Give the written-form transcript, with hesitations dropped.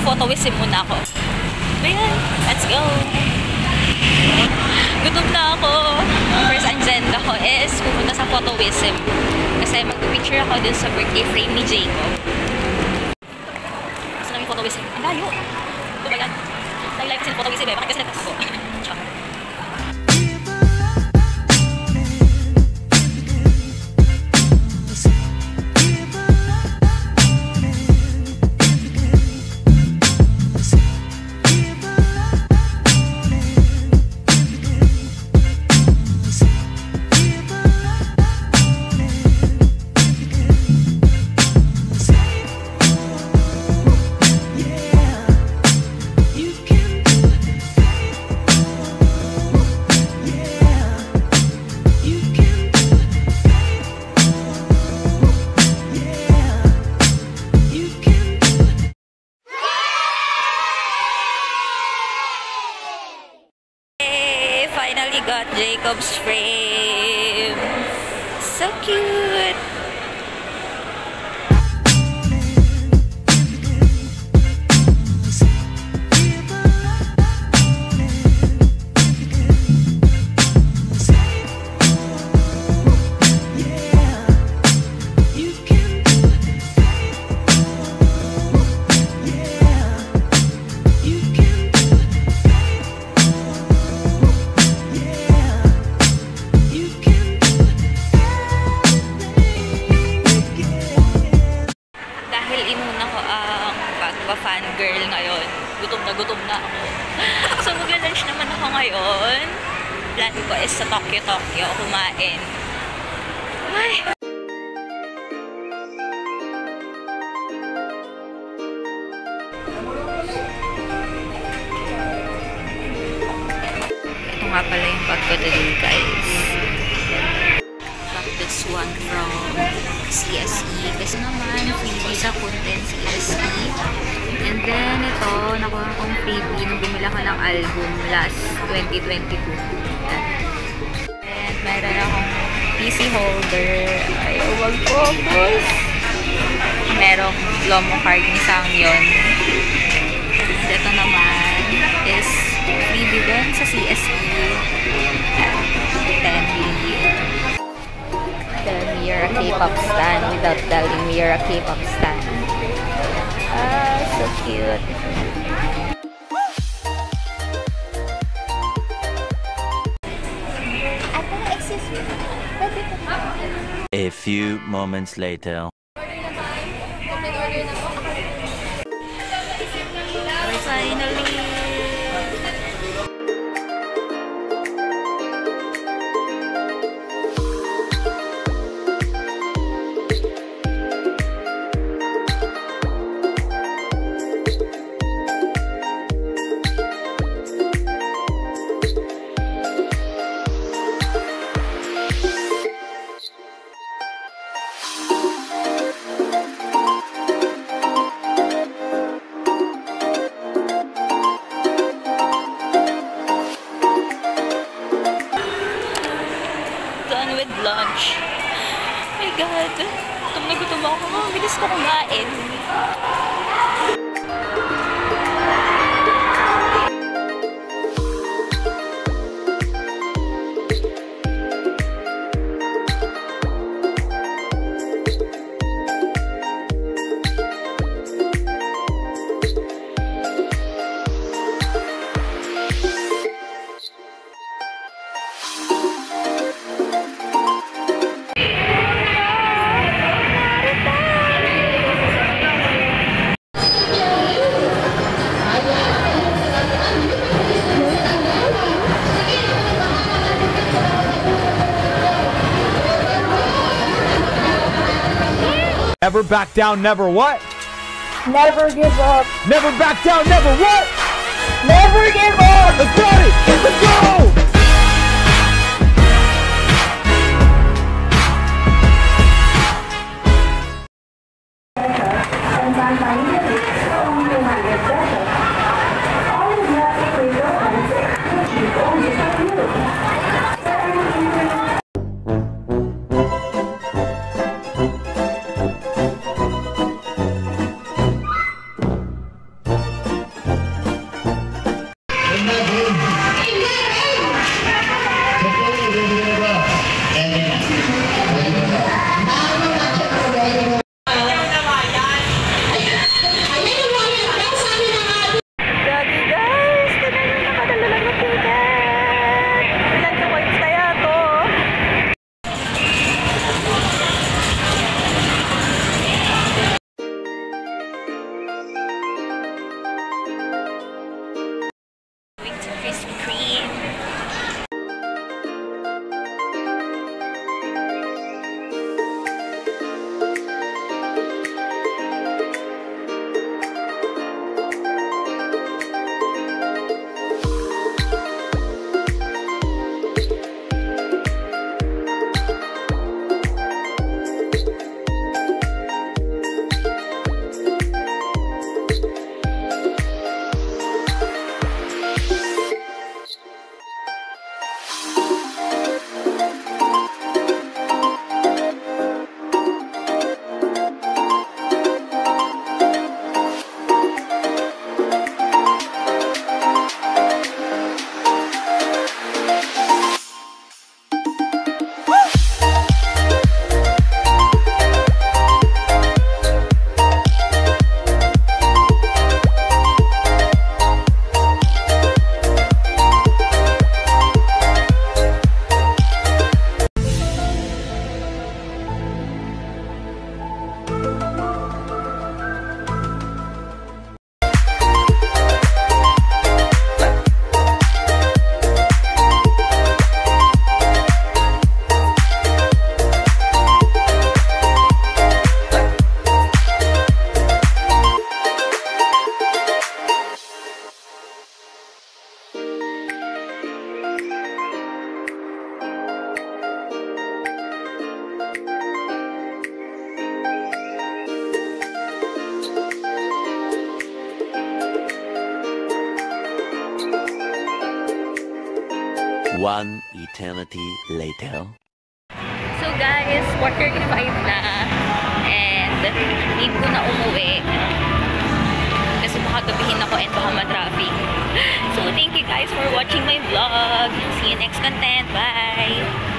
Magpo-photowism muna ako. Ayan, let's go! Gutom na ako. First agenda ko is pumunta sa photowism. Kasi mag-picture ako din sa birthday frame ni Jacob. Gusto namin photowism. Ang layo! Ito ba yan? Nag-like kasi ng photowism eh. Bakit kasi nagtas ako? Finally got Jacob's frame. So cute. Fangirl ngayon. Gutom na ako. So mag-lunch naman ako ngayon. Plan ko is sa Tokyo kumain. Ay! Ito nga pala yung bag ko today, guys. Got this one from CSE. Kasi naman, freebie sa content CSE. And then, ito, nakuha kong freebie nung bumila ko ng album last 2022. And meron akong PC holder. Ayaw, mag-focus. Merong Lomo card ni Sangyon. And ito naman is freebie din sa CSE. 10 million. Tell me you're a K-pop stan without telling me you're a K-pop stan. Ah, so cute. A few moments later. Finally. With lunch. Oh my God. Gutom na ako. Bilis ko kumain. Never back down, never what? Never give up. Never back down, never what? Never give up. Let's got it! Let's go! One eternity later. So guys, 4:35 na. And need ko na umuwi. Kasi baka gabihin ako and baka ma-traffic. So thank you guys for watching my vlog. See you next content. Bye!